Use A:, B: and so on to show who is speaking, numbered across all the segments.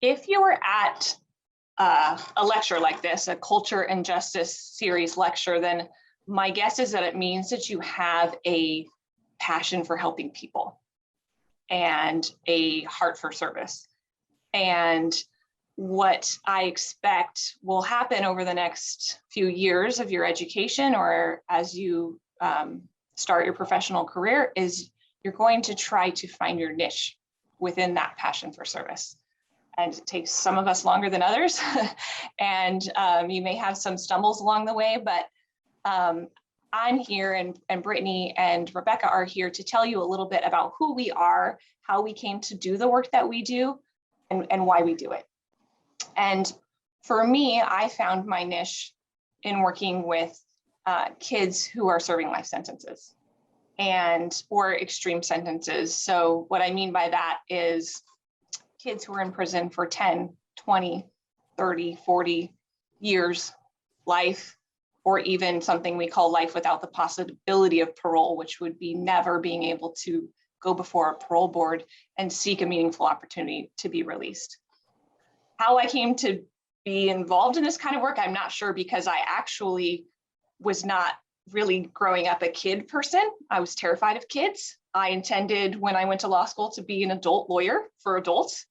A: If you were at a lecture like this, a culture and justice series lecture, then my guess is that it means that you have a passion for helping people and a heart for service. And what I expect will happen over the next few years of your education, or as you start your professional career, is you're going to try to find your niche within that passion for service. And it takes some of us longer than others. And you may have some stumbles along the way, but I'm here, and Brittnay and Rebecca are here to tell you a little bit about who we are, how we came to do the work that we do, and why we do it. And for me, I found my niche in working with kids who are serving life sentences or extreme sentences. So what I mean by that is kids who are in prison for 10, 20, 30, 40 years, life, or even something we call life without the possibility of parole, which would be never being able to go before a parole board and seek a meaningful opportunity to be released. How I came to be involved in this kind of work, I'm not sure, because I actually was not really growing up a kid person. I was terrified of kids. I intended, when I went to law school, to be an adult lawyer for adults.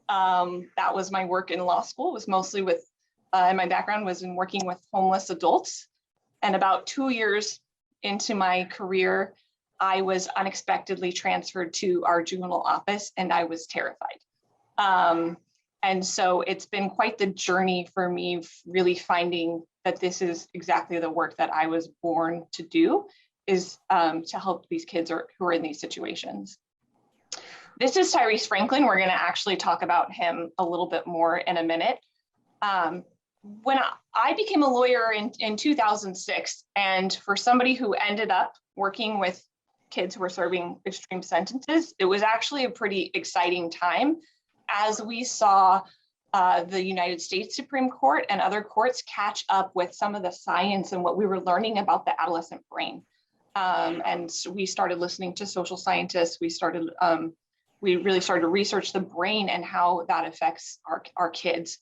A: That was my work in law school, was mostly with, and my background was in working with homeless adults. And about 2 years into my career, I was unexpectedly transferred to our juvenile office, and I was terrified. And so it's been quite the journey for me, really finding that this is exactly the work that I was born to do, is to help these kids who are in these situations. This is Tyrese Franklin. We're going to actually talk about him a little bit more in a minute. When I became a lawyer in 2006, and for somebody who ended up working with kids who were serving extreme sentences, it was actually a pretty exciting time, as we saw the United States Supreme Court and other courts catch up with some of the science and what we were learning about the adolescent brain. And so we started listening to social scientists. We really started to research the brain and how that affects our kids.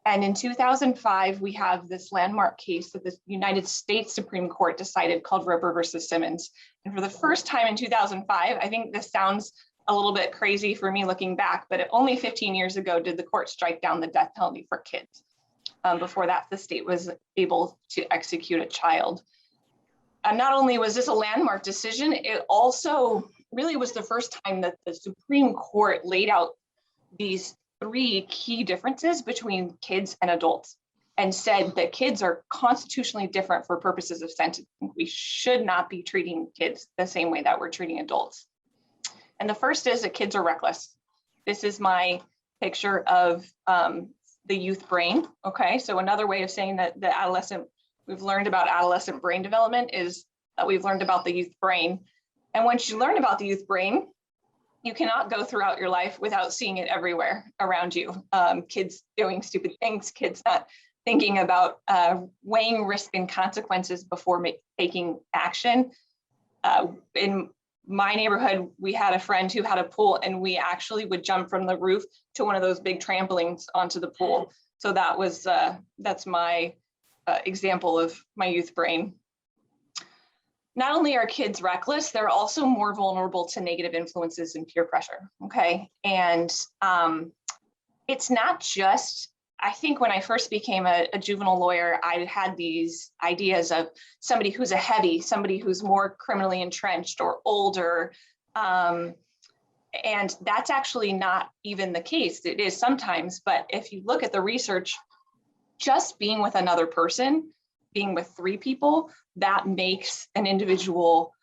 A: And in 2005, we have this landmark case that the United States Supreme Court decided, called Ripper versus Simmons. And for the first time in 2005, I think this sounds a little bit crazy for me looking back, but only 15 years ago did the court strike down the death penalty for kids. Before that, the state was able to execute a child. And not only was this a landmark decision, it also really was the first time that the Supreme Court laid out these 3 key differences between kids and adults, and said that kids are constitutionally different for purposes of sentencing. We should not be treating kids the same way that we're treating adults. And the first is that kids are reckless. This is my picture of the youth brain. Okay, so another way of saying that we've learned about adolescent brain development is that we've learned about the youth brain. And once you learn about the youth brain, you cannot go throughout your life without seeing it everywhere around you. Kids doing stupid things, kids not thinking about weighing risk and consequences before taking action. In my neighborhood, we had a friend who had a pool, and we actually would jump from the roof to one of those big trampolines onto the pool. So that's my example of my youth brain. Not only are kids reckless, they're also more vulnerable to negative influences and peer pressure, okay? And it's not just, I think when I first became a juvenile lawyer, I had these ideas of somebody who's a heavy, somebody who's more criminally entrenched or older. And that's actually not even the case. It is sometimes, but if you look at the research, just being with another person, being with 3 people, that makes an individual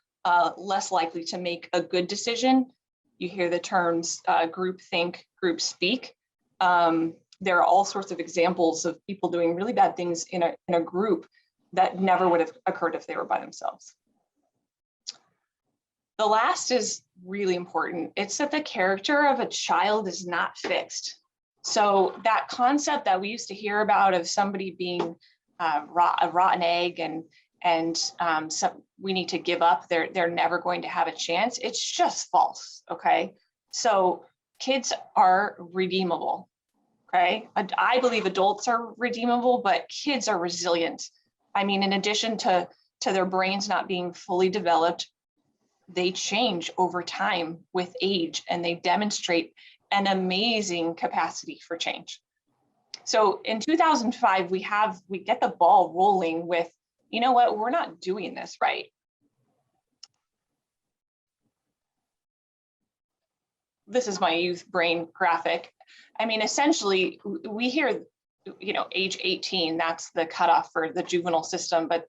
A: less likely to make a good decision. You hear the terms group think, group speak. There are all sorts of examples of people doing really bad things in a group that never would have occurred if they were by themselves. The last is really important. It's that the character of a child is not fixed. So that concept that we used to hear about of somebody being a rotten egg and we need to give up, they're never going to have a chance, it's just false, okay? So kids are redeemable. okay? I believe adults are redeemable, but kids are resilient. I mean, in addition to their brains not being fully developed, they change over time with age, and they demonstrate an amazing capacity for change. So in 2005, we get the ball rolling with, you know what, we're not doing this right. This is my youth brain graphic. I mean, essentially, we hear, you know, age 18, that's the cutoff for the juvenile system, but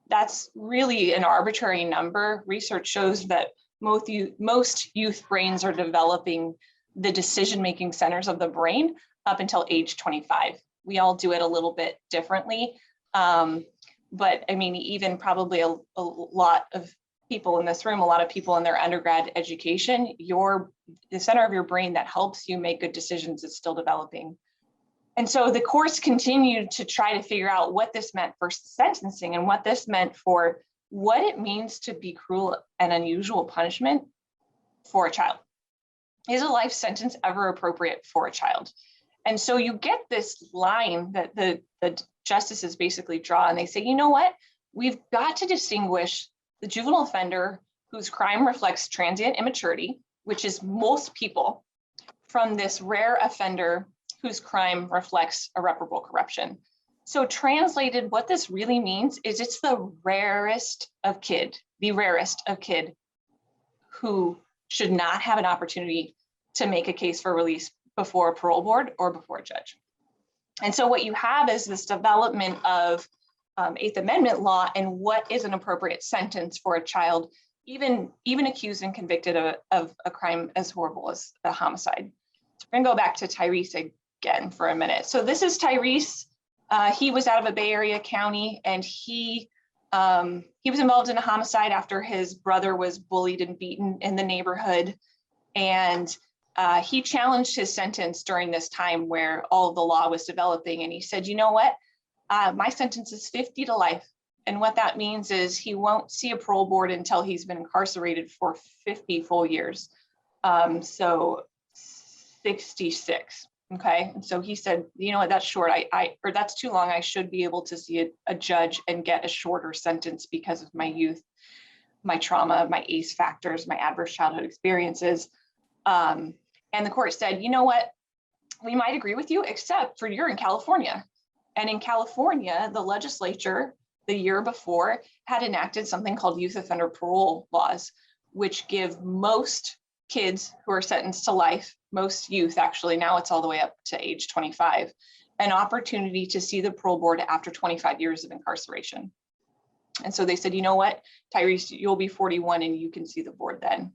A: that's really an arbitrary number. Research shows that most youth brains are developing the decision-making centers of the brain up until age 25. We all do it a little bit differently. But I mean, even probably a lot of people in this room, a lot of people in their undergrad education, the center of your brain that helps you make good decisions is still developing. And so the courts continued to try to figure out what this meant for sentencing and what this meant for what it means to be cruel and unusual punishment for a child. Is a life sentence ever appropriate for a child? And so you get this line that the justices basically draw, and they say, you know what? We've got to distinguish the juvenile offender whose crime reflects transient immaturity, which is most people, from this rare offender whose crime reflects irreparable corruption. So translated, what this really means is it's the rarest of kid who should not have an opportunity to make a case for release before a parole board or before a judge. And so what you have is this development of Eighth Amendment law and what is an appropriate sentence for a child, even accused and convicted of a crime as horrible as a homicide. So we're gonna go back to Tyrese again for a minute. So this is Tyrese. He was out of a Bay Area county, and he was involved in a homicide after his brother was bullied and beaten in the neighborhood. And he challenged his sentence during this time where all of the law was developing. And he said, you know what? My sentence is 50 to life. And what that means is he won't see a parole board until he's been incarcerated for 50 full years. So 66. Okay. And so he said, you know what, that's short. Or that's too long. I should be able to see a judge and get a shorter sentence because of my youth, my trauma, my ACE factors, my adverse childhood experiences. And the court said, you know what, we might agree with you, except for you're in California. And in California, the legislature the year before had enacted something called youth offender parole laws, which give most kids who are sentenced to life, most youth actually, now it's all the way up to age 25, an opportunity to see the parole board after 25 years of incarceration. And so they said, you know what, Tyrese, you'll be 41 and you can see the board then.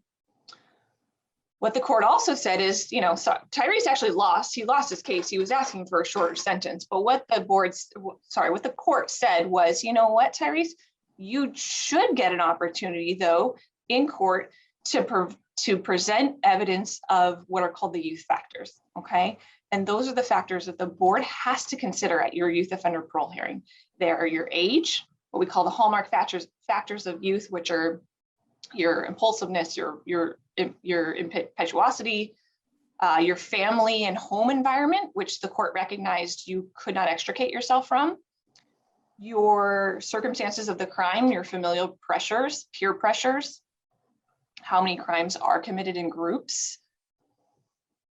A: What the court also said is, you know, so Tyrese actually lost. He lost his case. He was asking for a shorter sentence. But what the court said was, you know what, Tyrese, you should get an opportunity, though, in court to present evidence of what are called the youth factors. Okay, and those are the factors that the board has to consider at your youth offender parole hearing. They are your age, what we call the hallmark factors of youth, which are your impulsiveness, your impetuosity, your family and home environment, which the court recognized you could not extricate yourself from, your circumstances of the crime, your familial pressures, peer pressures, how many crimes are committed in groups,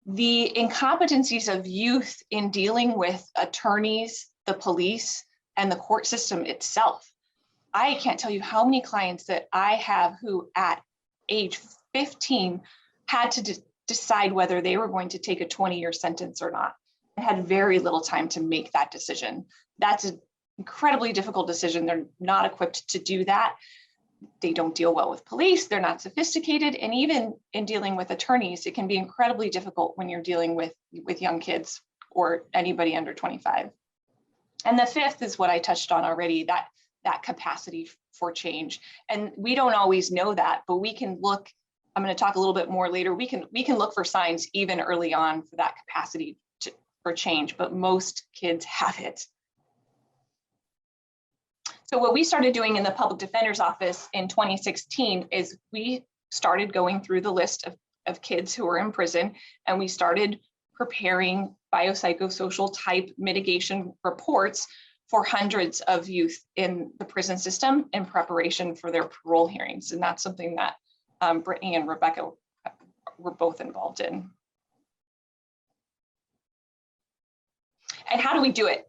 A: the incompetencies of youth in dealing with attorneys, the police, and the court system itself. I can't tell you how many clients that I have who at age 15 had to decide whether they were going to take a 20-year sentence or not, and had very little time to make that decision. That's an incredibly difficult decision. They're not equipped to do that. They don't deal well with police. They're not sophisticated. And even in dealing with attorneys, it can be incredibly difficult when you're dealing with young kids or anybody under 25. And the fifth is what I touched on already, that capacity for change. And we don't always know that, but we can look, I'm going to talk a little bit more later, we can look for signs even early on for that capacity for change, but most kids have it. So what we started doing in the public defender's office in 2016 is we started going through the list of kids who were in prison, and we started preparing biopsychosocial type mitigation reports for hundreds of youth in the prison system in preparation for their parole hearings. And that's something that Brittnay and Rebecca were both involved in. And how do we do it?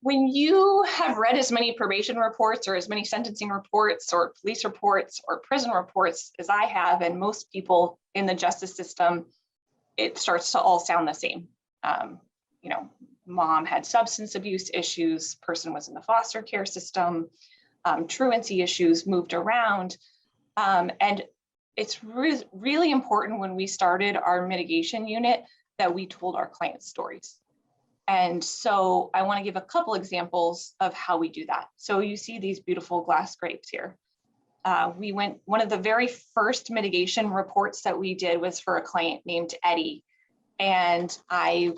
A: When you have read as many probation reports or as many sentencing reports or police reports or prison reports as I have, and most people in the justice system, it starts to all sound the same. You know, mom had substance abuse issues, person was in the foster care system, truancy issues, moved around. And it's really important when we started our mitigation unit that we told our clients stories. And so I want to give a couple examples of how we do that. So you see these beautiful glass grapes here. One of the very first mitigation reports that we did was for a client named Eddie. And the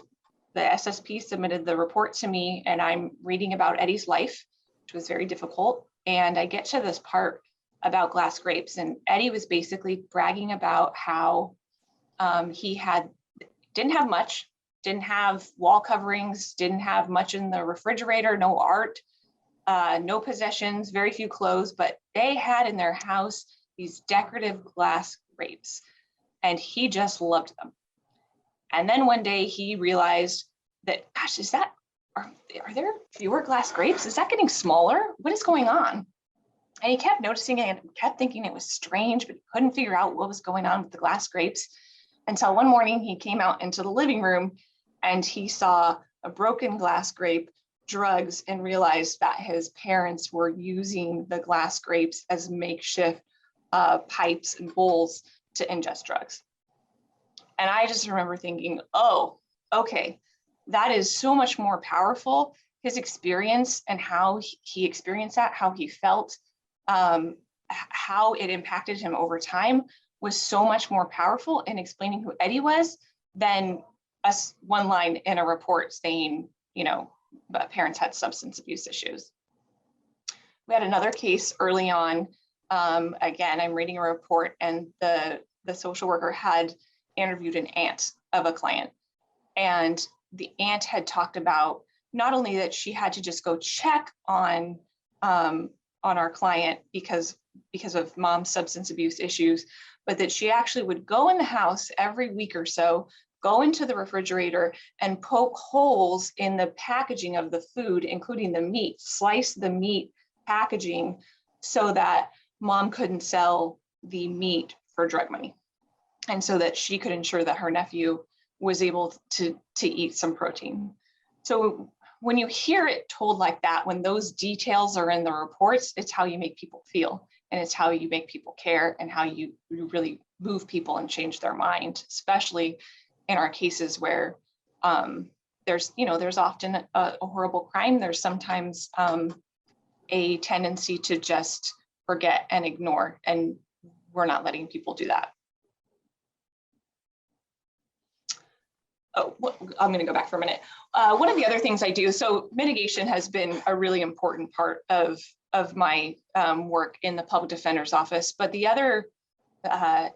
A: SSP submitted the report to me, and I'm reading about Eddie's life, which was very difficult. And I get to this part about glass grapes, and Eddie was basically bragging about how he didn't have much, didn't have wall coverings, didn't have much in the refrigerator, no art, no possessions, very few clothes, but they had in their house these decorative glass grapes, and he just loved them. And then one day he realized that, gosh, are there fewer glass grapes? Is that getting smaller? What is going on? And he kept noticing it and kept thinking it was strange, but he couldn't figure out what was going on with the glass grapes until one morning he came out into the living room and he saw a broken glass grape, drugs, and realized that his parents were using the glass grapes as makeshift pipes and bowls to ingest drugs. And I just remember thinking, oh, okay, that is so much more powerful. His experience and how he experienced that, how he felt, how it impacted him over time was so much more powerful in explaining who Eddie was than us one line in a report saying, you know, parents had substance abuse issues. We had another case early on. Again, I'm reading a report, and the social worker had interviewed an aunt of a client, and the aunt had talked about not only that she had to just go check on our client because of mom's substance abuse issues, but that she actually would go in the house every week or so, go into the refrigerator and poke holes in the packaging of the food, including the meat, slice the meat packaging so that mom couldn't sell the meat for drug money, and so that she could ensure that her nephew was able to eat some protein. So when you hear it told like that, when those details are in the reports, it's how you make people feel, and it's how you make people care, and how you really move people and change their mind, especially in our cases where there's often a horrible crime. There's sometimes a tendency to just forget and ignore, and we're not letting people do that. Oh, I'm going to go back for a minute. One of the other things I do, so mitigation has been a really important part of my work in the public defender's office, but the other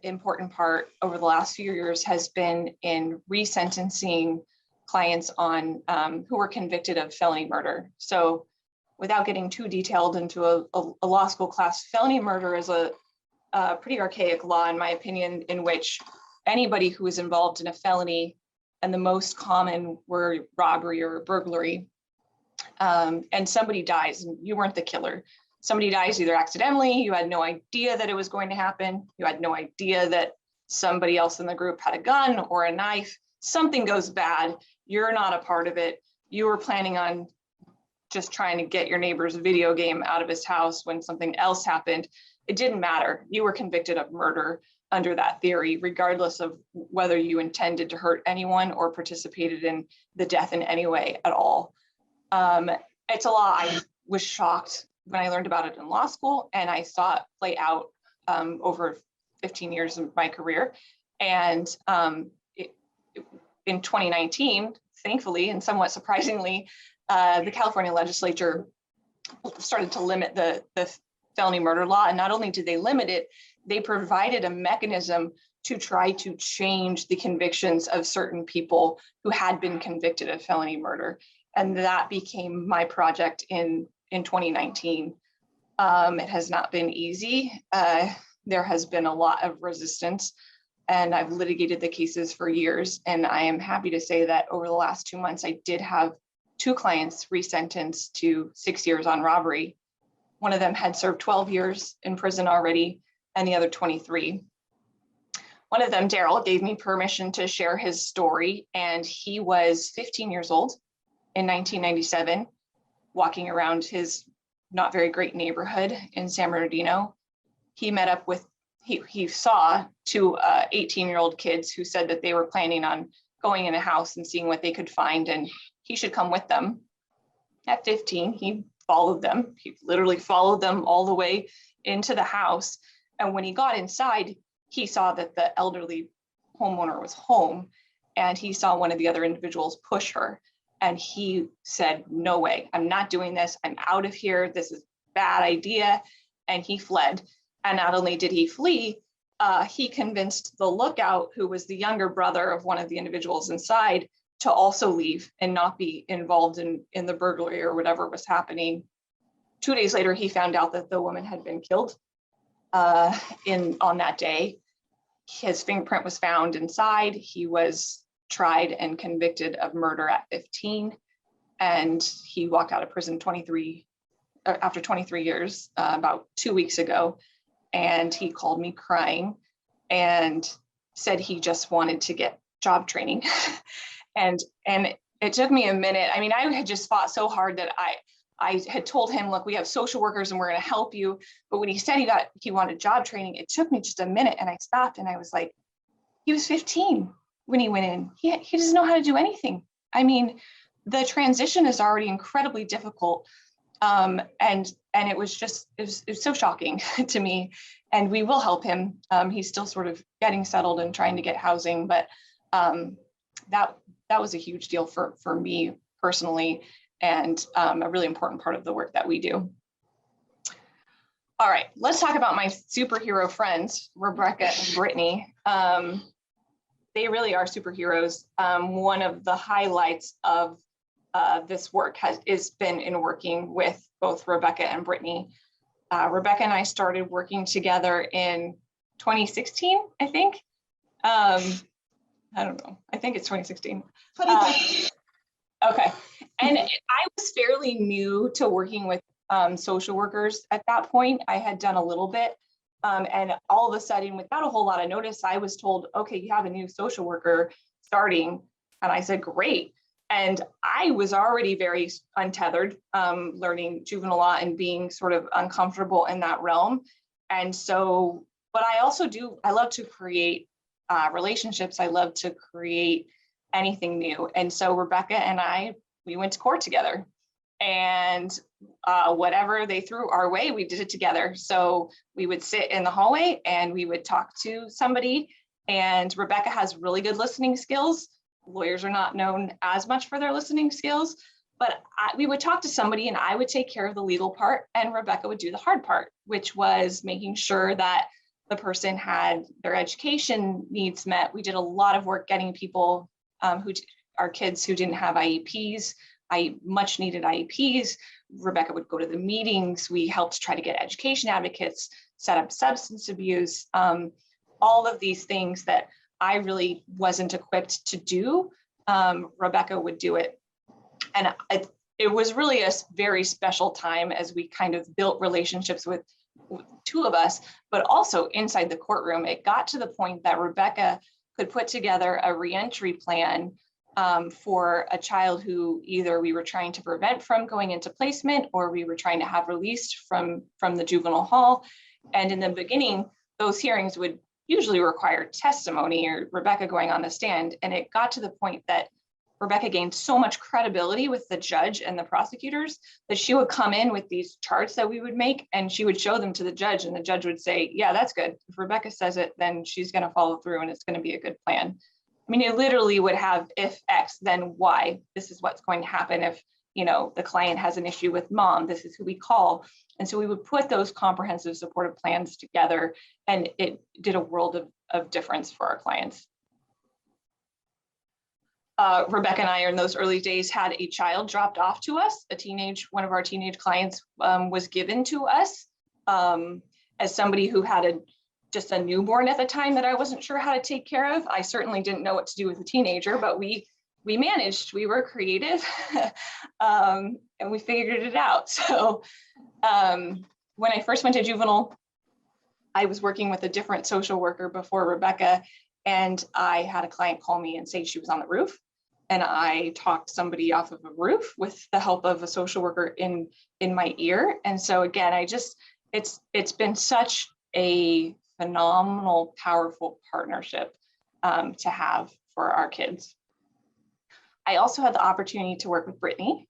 A: important part over the last few years has been in resentencing clients on who were convicted of felony murder. So without getting too detailed into a law school class, felony murder is a pretty archaic law, in my opinion, in which anybody who is involved in a felony, and the most common were robbery or burglary, and somebody dies, and you weren't the killer. Somebody dies either accidentally, you had no idea that it was going to happen, you had no idea that somebody else in the group had a gun or a knife, something goes bad, you're not a part of it, you were planning on just trying to get your neighbor's video game out of his house when something else happened. It didn't matter, you were convicted of murder under that theory, regardless of whether you intended to hurt anyone or participated in the death in any way at all. It's a law I was shocked when I learned about it in law school, and I saw it play out over 15 years of my career. And in 2019, thankfully, and somewhat surprisingly, the California legislature started to limit the felony murder law. And not only did they limit it, they provided a mechanism to try to change the convictions of certain people who had been convicted of felony murder. And that became my project in 2019. It has not been easy. There has been a lot of resistance, and I've litigated the cases for years. And I am happy to say that over the last 2 months, I did have 2 clients resentenced to 6 years on robbery. One of them had served 12 years in prison already, and the other 23. One of them, Daryl, gave me permission to share his story, and he was 15 years old in 1997, walking around his not very great neighborhood in San Bernardino. He met up with, he saw 2 18-year-old kids who said that they were planning on going in a house and seeing what they could find, and he should come with them. At 15, he followed them. He literally followed them all the way into the house. And when he got inside, he saw that the elderly homeowner was home, and he saw one of the other individuals push her. And he said, no way, I'm not doing this. I'm out of here. This is a bad idea. And he fled. And not only did he flee, he convinced the lookout, who was the younger brother of one of the individuals inside, to also leave and not be involved in the burglary or whatever was happening. 2 days later, he found out that the woman had been killed on that day. His fingerprint was found inside. He was tried and convicted of murder at 15, and he walked out of prison after 23 years, about 2 weeks ago. And he called me crying and said he just wanted to get job training. and it took me a minute. I mean, I had just fought so hard that I had told him, look, we have social workers and we're going to help you. But when he said he wanted job training, it took me just a minute, and I stopped and I was like, he was 15 when he went in. He doesn't know how to do anything. I mean, the transition is already incredibly difficult. And it was so shocking to me, and we will help him. He's still sort of getting settled and trying to get housing, but that was a huge deal for me personally, and a really important part of the work that we do. All right, let's talk about my superhero friends, Rebecca and Brittnay. They really are superheroes. One of the highlights of this work has been in working with both Rebecca and Brittnay. Rebecca and I started working together in 2016, I think. I don't know. I think it's 2016. Okay. And I was fairly new to working with social workers at that point. I had done a little bit. And all of a sudden, without a whole lot of notice, I was told, okay, you have a new social worker starting. And I said, great. And I was already very untethered, learning juvenile law and being sort of uncomfortable in that realm. And so, but I also I love to create relationships. I love to create anything new. And so Rebecca and we went to court together, and whatever they threw our way, we did it together. So we would sit in the hallway and we would talk to somebody, and Rebecca has really good listening skills. Lawyers are not known as much for their listening skills, but we would talk to somebody and I would take care of the legal part, and Rebecca would do the hard part, which was making sure that the person had their education needs met. We did a lot of work getting people our kids who didn't have IEPs, much needed IEPs. Rebecca would go to the meetings. We helped try to get education advocates, set up substance abuse, all of these things that I really wasn't equipped to do. Rebecca would do it. And it was really a very special time as we kind of built relationships with 2 of us, but also inside the courtroom. It got to the point that Rebecca could put together a reentry plan for a child who either we were trying to prevent from going into placement or we were trying to have released from the juvenile hall. And in the beginning, those hearings would usually require testimony or Rebecca going on the stand. And it got to the point that Rebecca gained so much credibility with the judge and the prosecutors that she would come in with these charts that we would make, and she would show them to the judge, and the judge would say, yeah, that's good. If Rebecca says it, then she's going to follow through and it's going to be a good plan. I mean, it literally would have, if X, then Y. This is what's going to happen you know, the client has an issue with mom, this is who we call. And so we would put those comprehensive supportive plans together, and it did a world of difference for our clients. Rebecca and I, in those early days, had a child dropped off to us. One of our teenage clients was given to us as somebody who had just a newborn at the time that I wasn't sure how to take care of. I certainly didn't know what to do with a teenager, but we managed. We were creative, and we figured it out. So when I first went to Juvenile, I was working with a different social worker before Rebecca, and I had a client call me and say she was on the roof. And I talked somebody off of a roof with the help of a social worker in my ear. And so again, it's been such a phenomenal, powerful partnership to have for our kids. I also had the opportunity to work with Brittnay,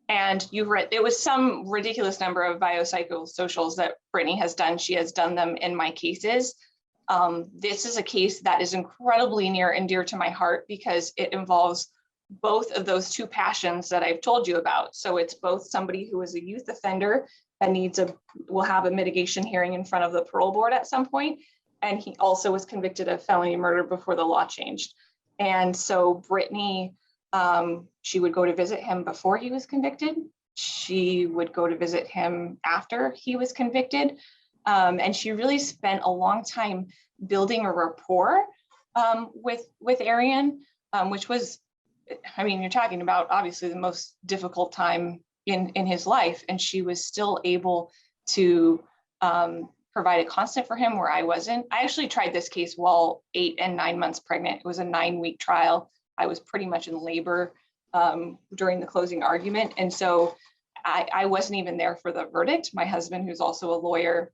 A: and it was some ridiculous number of biopsychosocials that Brittnay has done. She has done them in my cases. This is a case that is incredibly near and dear to my heart because it involves both of those two passions that I've told you about. So it's both somebody who is a youth offender that will have a mitigation hearing in front of the parole board at some point. And he also was convicted of felony murder before the law changed. And so Brittnay, she would go to visit him before he was convicted. She would go to visit him after he was convicted. And she really spent a long time building a rapport with Irwin, which was, I mean, you're talking about obviously the most difficult time in his life, and she was still able to provide a constant for him where I wasn't. I actually tried this case while 8 and 9 months pregnant. It was a 9-week trial. I was pretty much in labor during the closing argument, and so I wasn't even there for the verdict. My husband, who's also a lawyer,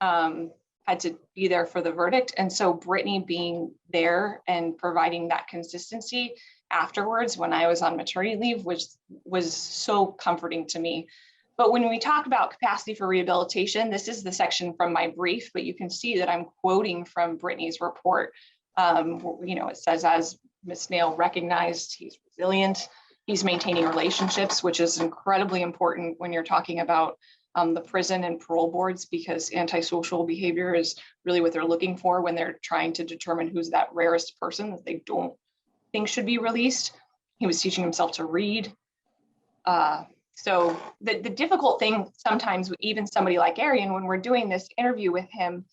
A: had to be there for the verdict. And so Brittnay being there and providing that consistency afterwards when I was on maternity leave was so comforting to me. But when we talk about capacity for rehabilitation, this is the section from my brief, but you can see that I'm quoting from Brittnay's report. You know, it says, as Ms. Nail recognized, he's resilient, he's maintaining relationships, which is incredibly important when you're talking about the prison and parole boards, because antisocial behavior is really what they're looking for when they're trying to determine who's that rarest person that they don't think should be released. He was teaching himself to read. So the difficult thing sometimes, even somebody like Irwin, when we're doing this interview with him,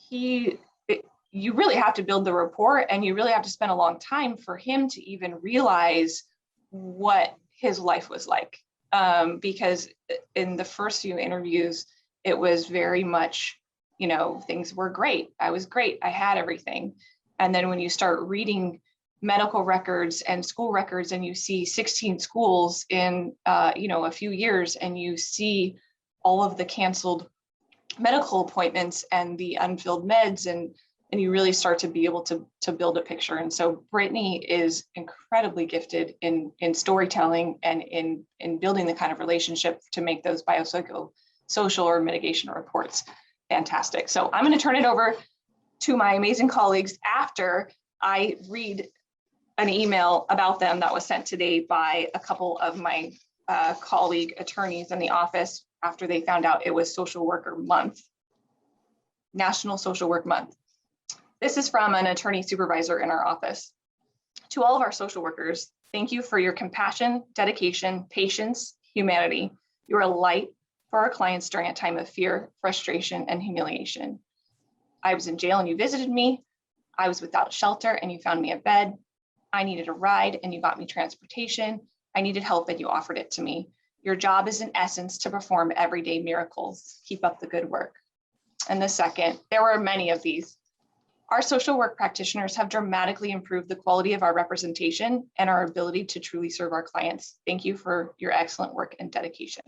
A: you really have to build the rapport, and you really have to spend a long time for him to even realize what his life was like. Because in the first few interviews, it was very much, you know, things were great. I was great. I had everything. And then when you start reading medical records and school records, and you see 16 schools in, you know, a few years, and you see all of the canceled medical appointments and the unfilled meds, and you really start to be able to build a picture. And so Brittnay is incredibly gifted in storytelling and in building the kind of relationship to make those biopsychosocial or mitigation reports fantastic. So I'm going to turn it over to my amazing colleagues after I read an email about them that was sent today by a couple of my colleague attorneys in the office after they found out it was Social Worker Month, National Social Work Month. This is from an attorney supervisor in our office. To all of our social workers, thank you for your compassion, dedication, patience, humanity. You are a light for our clients during a time of fear, frustration, and humiliation. I was in jail and you visited me. I was without shelter and you found me a bed. I needed a ride and you got me transportation. I needed help and you offered it to me. Your job is in essence to perform everyday miracles. Keep up the good work. And the second, there were many of these. Our social work practitioners have dramatically improved the quality of our representation and our ability to truly serve our clients. Thank you for your excellent work and dedication.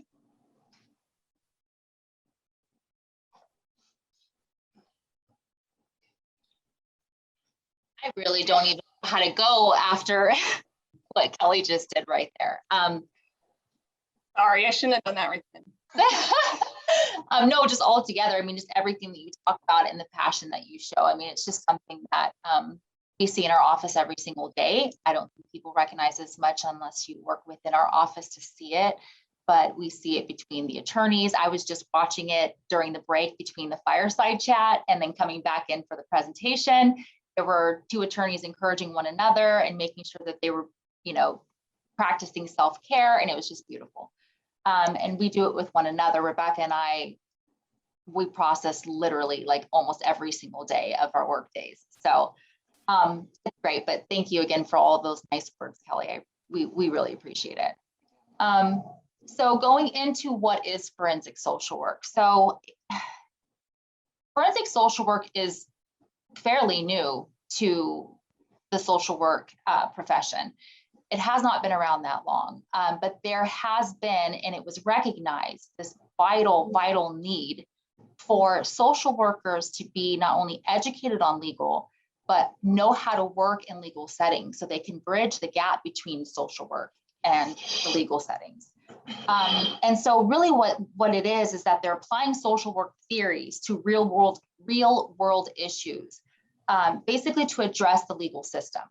B: I really don't even know how to go after what Kellie just did right there.
A: Sorry, I shouldn't have done that right then.
B: No, just all together. I mean, just everything that you talk about and the passion that you show. I mean, it's just something that we see in our office every single day. I don't think people recognize as much unless you work within our office to see it, but we see it between the attorneys. I was just watching it during the break between the fireside chat and then coming back in for the presentation. There were two attorneys encouraging one another and making sure that they were, practicing self-care, and it was just beautiful. And we do it with one another. Rebecca and I, we process literally like almost every single day of our work days. So it's great, but thank you again for all of those nice words, Kelly. We really appreciate it. So going into what is forensic social work. So forensic social work is fairly new to the social work profession. It has not been around that long, but there has been, and it was recognized, this vital need for social workers to be not only educated on legal, but know how to work in legal settings so they can bridge the gap between social work and the legal settings. And so really what it is that they're applying social work theories to real world issues, basically to address the legal system.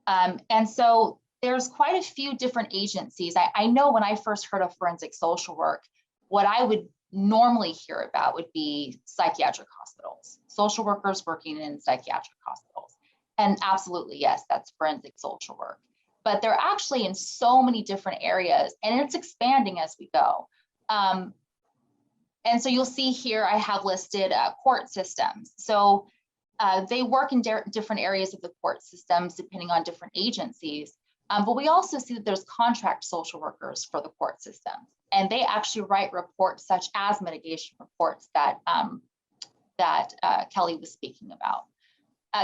B: And so there's quite a few different agencies. I know when I first heard of forensic social work, what I would normally hear about would be psychiatric hospitals, social workers working in psychiatric hospitals. And absolutely, yes, that's forensic social work. But they're actually in so many different areas, and it's expanding as we go. And so you'll see here, I have listed court systems. So they work in different areas of the court systems, depending on different agencies. But we also see that there's contract social workers for the court system, and they actually write reports such as mitigation reports that Kelly was speaking about.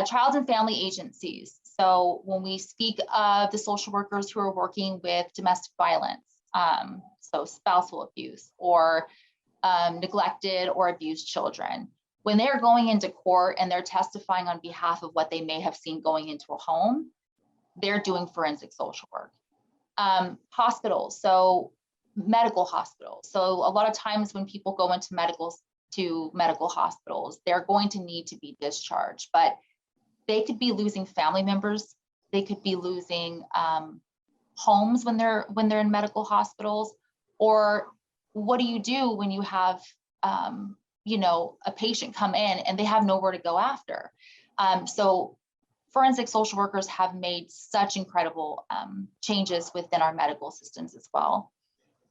B: Child and family agencies. So when we speak of the social workers who are working with domestic violence, so spousal abuse or neglected or abused children, when they're going into court and they're testifying on behalf of what they may have seen going into a home, they're doing forensic social work. Hospitals, so medical hospitals. So a lot of times when people go into medical hospitals, they're going to need to be discharged, but they could be losing family members. They could be losing homes when they're in medical hospitals. Or what do you do when you have a patient come in and they have nowhere to go after? So forensic social workers have made such incredible changes within our medical systems as well.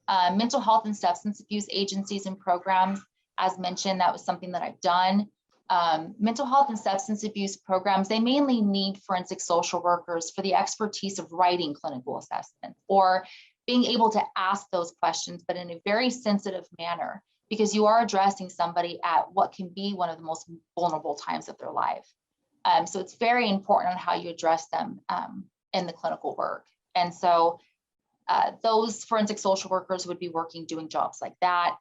B: Mental health and substance abuse agencies and programs, as mentioned, that was something that I've done. Mental health and substance abuse programs, they mainly need forensic social workers for the expertise of writing clinical assessments or being able to ask those questions, but in a very sensitive manner, because you are addressing somebody at what can be one of the most vulnerable times of their life. So it's very important on how you address them in the clinical work. And so those forensic social workers would be doing jobs like that.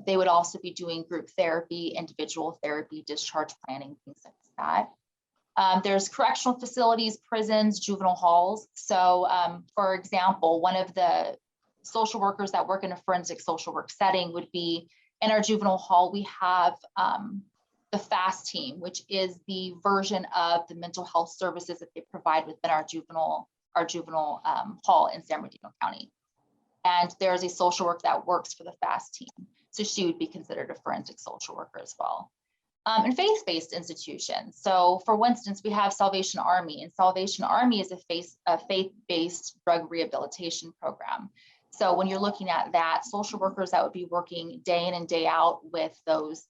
B: They would also be doing group therapy, individual therapy, discharge planning, things like that. There's correctional facilities, prisons, juvenile halls. So for example, one of the social workers that work in a forensic social work setting would be in our juvenile hall. We have the FAST team, which is the version of the mental health services that they provide within our juvenile hall in San Bernardino County. And there's a social worker that works for the FAST team. So she would be considered a forensic social worker as well. And faith-based institutions. So for instance, we have Salvation Army, and Salvation Army is a faith-based drug rehabilitation program. So when you're looking at that, social workers that would be working day in and day out with those,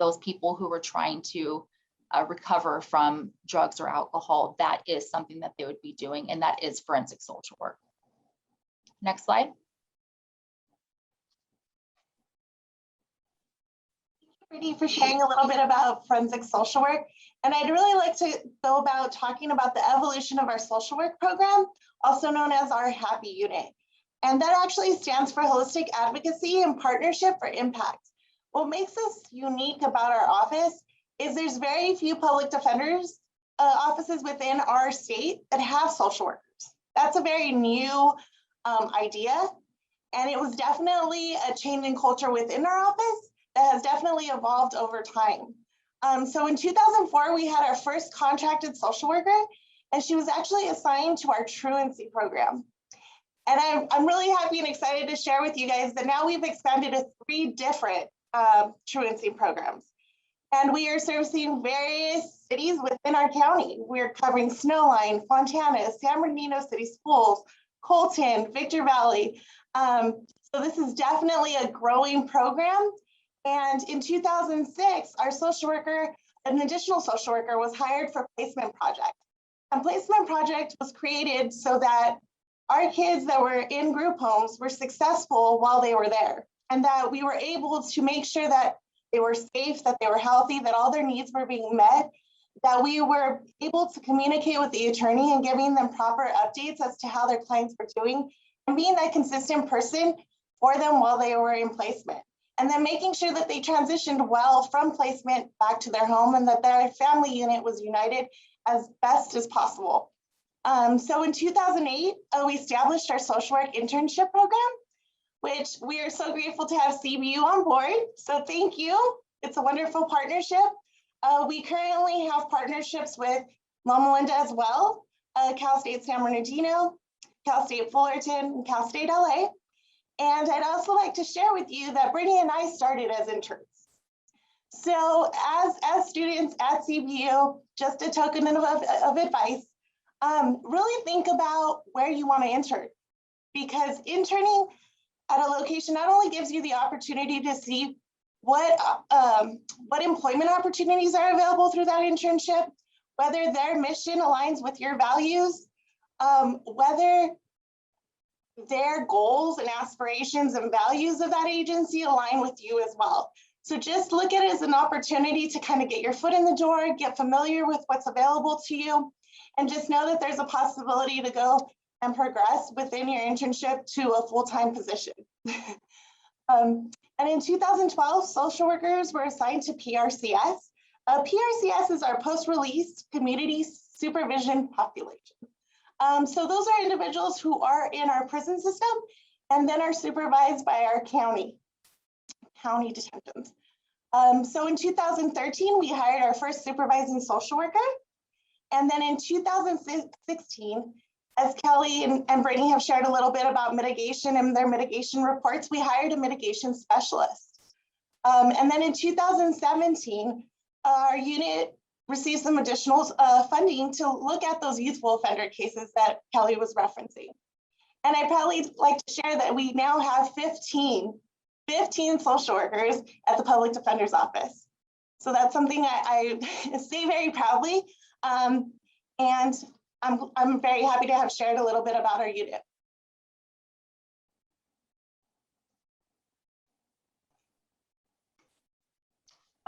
B: those people who are trying to recover from drugs or alcohol, that is something that they would be doing, and that is forensic social work. Next slide.
C: Thank you, Brittnay, for sharing a little bit about forensic social work. And I'd really like to go about talking about the evolution of our social work program, also known as our HAPPY unit. And that actually stands for Holistic Advocacy and Partnership for Impact. What makes us unique about our office is there's very few public defenders offices within our state that have social workers. That's a very new idea. And it was definitely a change in culture within our office that has definitely evolved over time. So in 2004, we had our first contracted social worker, and she was actually assigned to our truancy program. And I'm really happy and excited to share with you guys that now we've expanded to 3 different truancy programs. And we are servicing various cities within our county. We're covering Snowline, Fontana, San Bernardino City Schools, Colton, Victor Valley. So this is definitely a growing program. And in 2006, our social worker, an additional social worker, was hired for Placement Project. And Placement Project was created so that our kids that were in group homes were successful while they were there, and that we were able to make sure that they were safe, that they were healthy, that all their needs were being met, that we were able to communicate with the attorney and giving them proper updates as to how their clients were doing, and being that consistent person for them while they were in placement. And then making sure that they transitioned well from placement back to their home, and that their family unit was united as best as possible. So in 2008, we established our social work internship program, which we are so grateful to have CBU on board. So thank you. It's a wonderful partnership. We currently have partnerships with Loma Linda as well, Cal State San Bernardino, Cal State Fullerton, and Cal State LA. And I'd also like to share with you that Brittnay and I started as interns. So as students at CBU, just a token of advice, really think about where you want to intern, because interning at a location not only gives you the opportunity to see what employment opportunities are available through that internship, whether their mission aligns with your values, whether their goals and aspirations and values of that agency align with you as well. So just look at it as an opportunity to kind of get your foot in the door, get familiar with what's available to you, and just know that there's a possibility to go and progress within your internship to a full-time position. And in 2012, social workers were assigned to PRCS. PRCS is our post-release community supervision population. So those are individuals who are in our prison system and then are supervised by our county detentions. So in 2013, we hired our first supervising social worker. And then in 2016, as Kellie and Brittnay have shared a little bit about mitigation and their mitigation reports, we hired a mitigation specialist. And then in 2017, our unit received some additional funding to look at those youthful offender cases that Kellie was referencing. And I'd probably like to share that we now have 15 social workers at the Public Defender's Office. So that's something I say very proudly. And I'm very happy to have shared a little bit about our unit.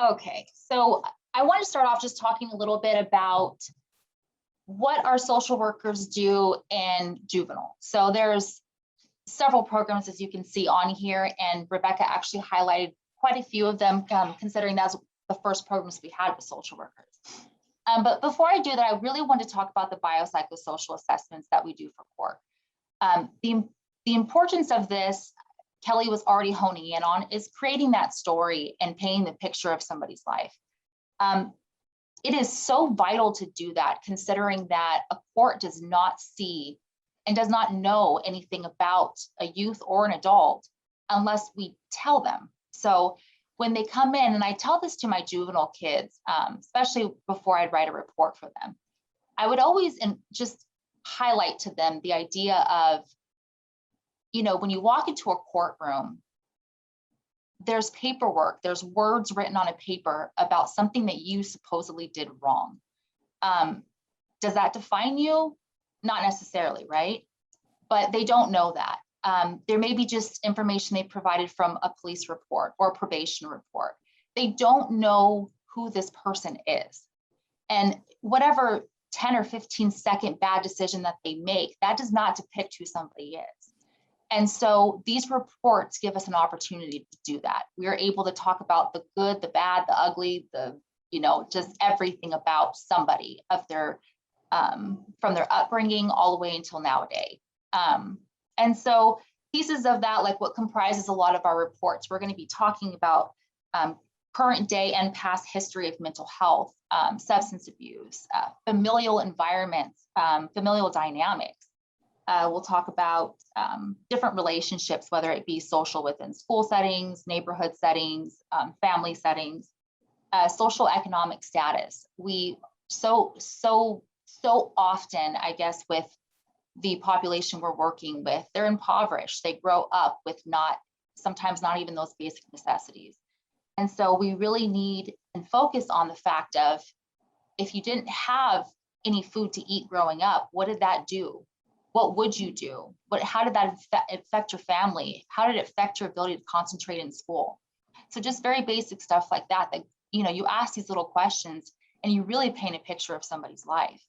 B: Okay, so I want to start off just talking a little bit about what our social workers do in juvenile. So there's several programs, as you can see on here, and Rebecca actually highlighted quite a few of them, considering that's the first programs we had with social workers. But before I do that, I really want to talk about the biopsychosocial assessments that we do for court. The importance of this, Kellie was already honing in on, is creating that story and painting the picture of somebody's life. It is so vital to do that, considering that a court does not see and does not know anything about a youth or an adult unless we tell them. So when they come in, and I tell this to my juvenile kids, especially before I'd write a report for them, I would always just highlight to them the idea of, you know, when you walk into a courtroom, there's paperwork, there's words written on a paper about something that you supposedly did wrong. Does that define you? Not necessarily, right? But they don't know that. There may be just information they provided from a police report or a probation report. They don't know who this person is. And whatever 10 or 15 second bad decision that they make, that does not depict who somebody is. And so these reports give us an opportunity to do that. We are able to talk about the good, the bad, the ugly, the, you know, just everything about somebody of their, from their upbringing all the way until nowadays. And so pieces of that, like what comprises a lot of our reports, we're going to be talking about current day and past history of mental health, substance abuse, familial environments, familial dynamics. We'll talk about different relationships, whether it be social within school settings, neighborhood settings, family settings, social economic status. We so often, I guess, with the population we're working with, they're impoverished. They grow up with sometimes not even those basic necessities. And so we really need and focus on the fact of, if you didn't have any food to eat growing up, what did that do? What would you do? How did that affect your family? How did it affect your ability to concentrate in school? So just very basic stuff like that, you ask these little questions and you really paint a picture of somebody's life.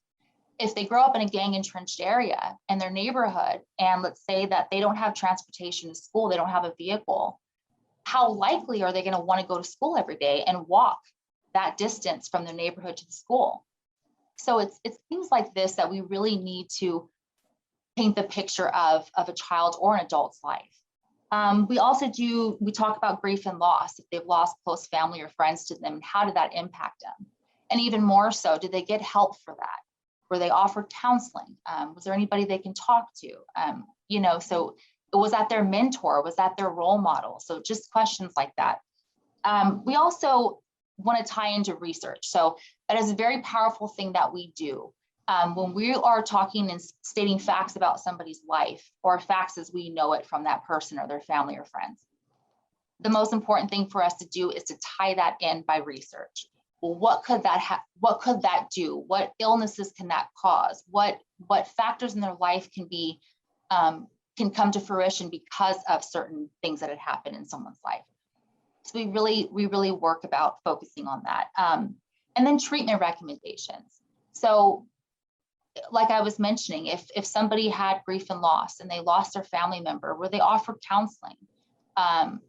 B: If they grow up in a gang entrenched area in their neighborhood, and let's say that they don't have transportation to school, they don't have a vehicle, how likely are they going to want to go to school every day and walk that distance from their neighborhood to the school? So it's things like this that we really need to paint the picture of a child or an adult's life. We talk about grief and loss, if they've lost close family or friends to them, and how did that impact them? And even more so, did they get help for that? Were they offered counseling? Was there anybody they can talk to? So was that their mentor? Was that their role model? So just questions like that. We also want to tie into research. So that is a very powerful thing that we do. When we are talking and stating facts about somebody's life, or facts as we know it from that person or their family or friends, the most important thing for us to do is to tie that in by research. Well, what could that do? What illnesses can that cause? What factors in their life can come to fruition because of certain things that had happened in someone's life? So we really work about focusing on that. And then treatment recommendations. So like I was mentioning, if somebody had grief and loss and they lost their family member, were they offered counseling?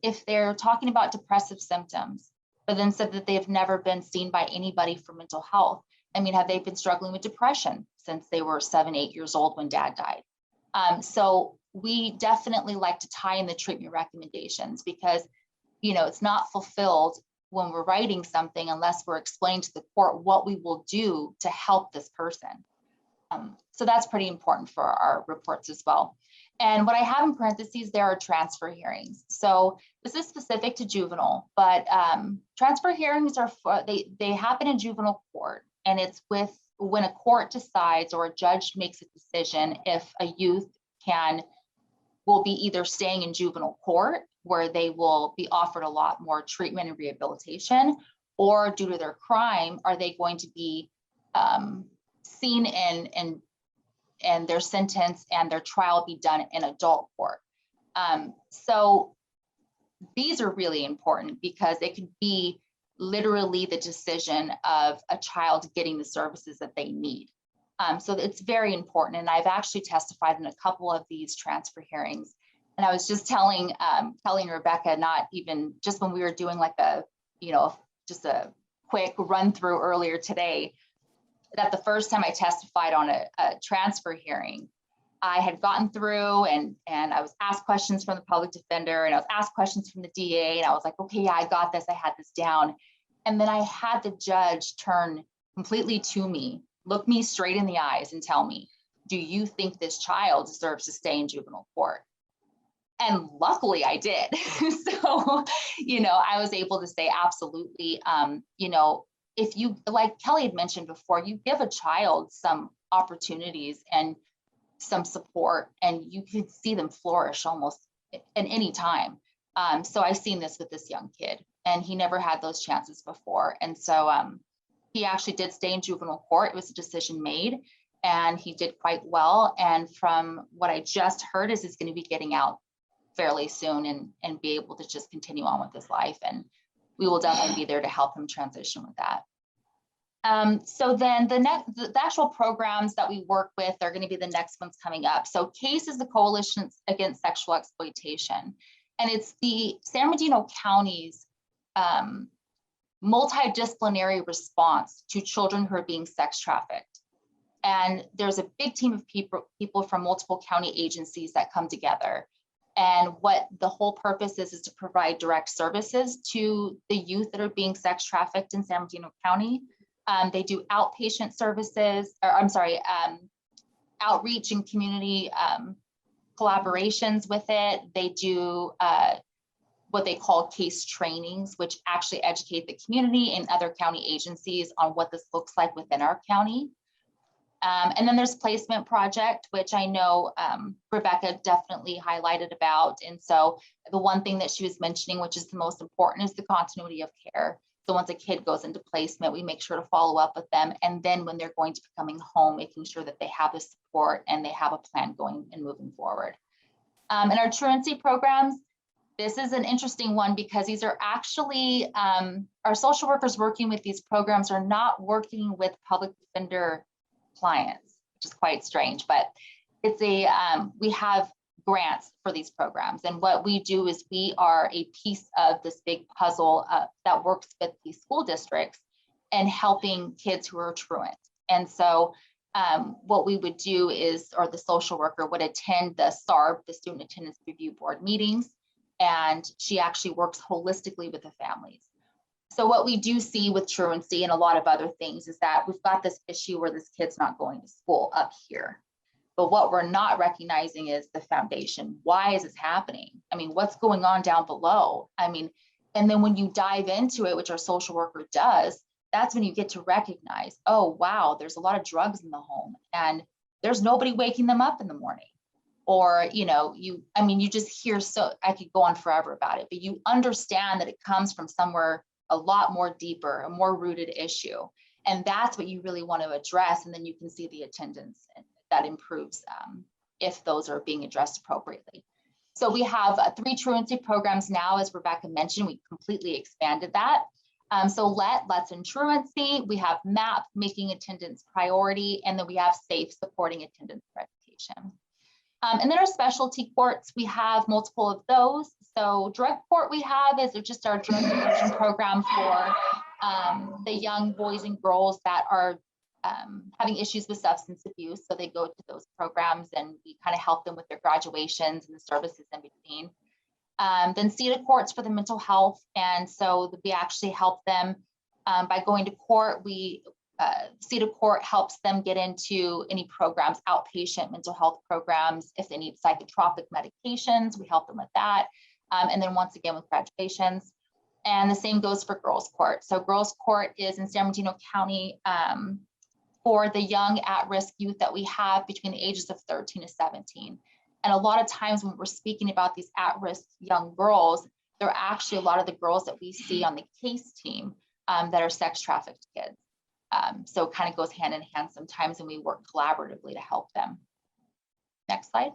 B: If they're talking about depressive symptoms, but then said that they've never been seen by anybody for mental health, have they been struggling with depression since they were 7, 8 years old when dad died? So we definitely like to tie in the treatment recommendations, because it's not fulfilled when we're writing something unless we're explaining to the court what we will do to help this person. So that's pretty important for our reports as well. And what I have in parentheses, there are transfer hearings. So this is specific to juvenile, but transfer hearings they happen in juvenile court, and it's when a court decides or a judge makes a decision if a youth will be either staying in juvenile court, where they will be offered a lot more treatment and rehabilitation, or due to their crime, are they going to be seen and their sentence and their trial be done in adult court. So these are really important, because it could be literally the decision of a child getting the services that they need. So it's very important. And I've actually testified in a couple of these transfer hearings. And I was just telling Kellie and Rebecca, not even just when we were doing just a quick run through earlier today, that the first time I testified on a transfer hearing, I had gotten through and I was asked questions from the public defender, and I was asked questions from the DA, and I was like, okay, yeah, I got this, I had this down. And then I had the judge turn completely to me, look me straight in the eyes and tell me, do you think this child deserves to stay in juvenile court? And luckily I did. So, I was able to say absolutely, if you, like Kellie had mentioned before, you give a child some opportunities and some support, and you can see them flourish almost at any time. So I've seen this with this young kid, and he never had those chances before. And so he actually did stay in juvenile court. It was a decision made, and he did quite well. And from what I just heard is he's going to be getting out fairly soon and be able to just continue on with his life. And we will definitely be there to help him transition with that. So then the actual programs that we work with are going to be the next ones coming up. So CASE is the Coalition Against Sexual Exploitation, and it's the San Bernardino County's multidisciplinary response to children who are being sex trafficked. And there's a big team of people from multiple county agencies that come together. And what the whole purpose is to provide direct services to the youth that are being sex trafficked in San Bernardino County. They do outpatient services, or I'm sorry, outreach and community collaborations with it. They do what they call case trainings, which actually educate the community and other county agencies on what this looks like within our county. And then there's placement project, which I know Rebecca definitely highlighted about. And so the one thing that she was mentioning, which is the most important, is the continuity of care. So once a kid goes into placement, we make sure to follow up with them. And then when they're going to be coming home, making sure that they have the support and they have a plan going and moving forward. And our truancy programs, this is an interesting one because these are actually, our social workers working with these programs are not working with public defender clients, which is quite strange, but it's we have grants for these programs. And what we do is we are a piece of this big puzzle that works with these school districts and helping kids who are truant. And so what we would do is, or the social worker would attend the SARB, the Student Attendance Review Board meetings, and she actually works holistically with the families. So what we do see with truancy and a lot of other things is that we've got this issue where this kid's not going to school up here. But what we're not recognizing is the foundation. Why is this happening? I mean, what's going on down below? I mean, and then when you dive into it, which our social worker does, that's when you get to recognize, oh, wow, there's a lot of drugs in the home and there's nobody waking them up in the morning. Or, you know, you just hear, so I could go on forever about it, but you understand that it comes from somewhere a lot more deeper, a more rooted issue. And that's what you really want to address. And then you can see the attendance that improves if those are being addressed appropriately. So we have 3 truancy programs now, as Rebecca mentioned. We completely expanded that. So Let's in Truancy, we have MAP, making attendance priority, and then we have SAFE, supporting attendance verification. And then our specialty courts, we have multiple of those. So drug court we have is just our drug diversion program for the young boys and girls that are having issues with substance abuse. So they go to those programs and we kind of help them with their graduations and the services in between. Then CETA courts for the mental health. And so we actually help them by going to court. CETA court helps them get into any programs, outpatient mental health programs. If they need psychotropic medications, we help them with that. And then once again with graduations. And the same goes for girls court. So girls court is in San Bernardino County for the young at-risk youth that we have between the ages of 13 to 17. And a lot of times when we're speaking about these at-risk young girls, they're actually a lot of the girls that we see on the case team that are sex trafficked kids. So it kind of goes hand in hand sometimes, and we work collaboratively to help them. Next slide.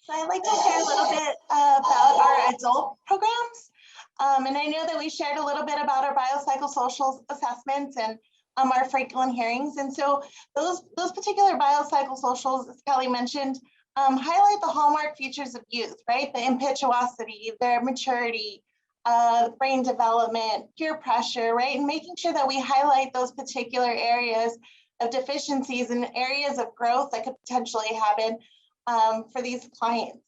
C: So I'd like to share a little bit about our adult programs. And I know that we shared a little bit about our biopsychosocial assessments and our Franklin hearings. And so those particular biopsychosocials, as Kellie mentioned, highlight the hallmark features of youth, right? The impetuosity, their maturity, brain development, peer pressure, right? And making sure that we highlight those particular areas of deficiencies and areas of growth that could potentially happen for these clients.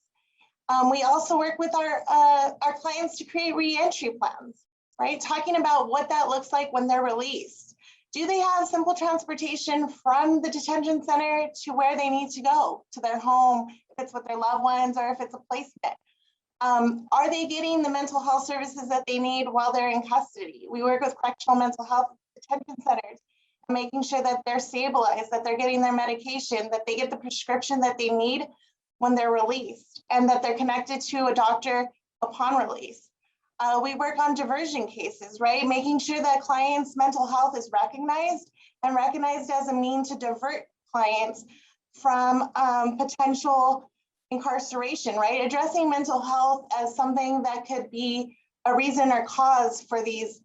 C: We also work with our clients to create reentry plans, right? Talking about what that looks like when they're released. Do they have simple transportation from the detention center to where they need to go, to their home, if it's with their loved ones or if it's a placement? Are they getting the mental health services that they need while they're in custody? We work with correctional mental health detention centers, making sure that they're stabilized, that they're getting their medication, that they get the prescription that they need when they're released, and that they're connected to a doctor upon release. We work on diversion cases, right? Making sure that clients' mental health is recognized and recognized as a mean to divert clients from potential incarceration, right? Addressing mental health as something that could be a reason or cause for these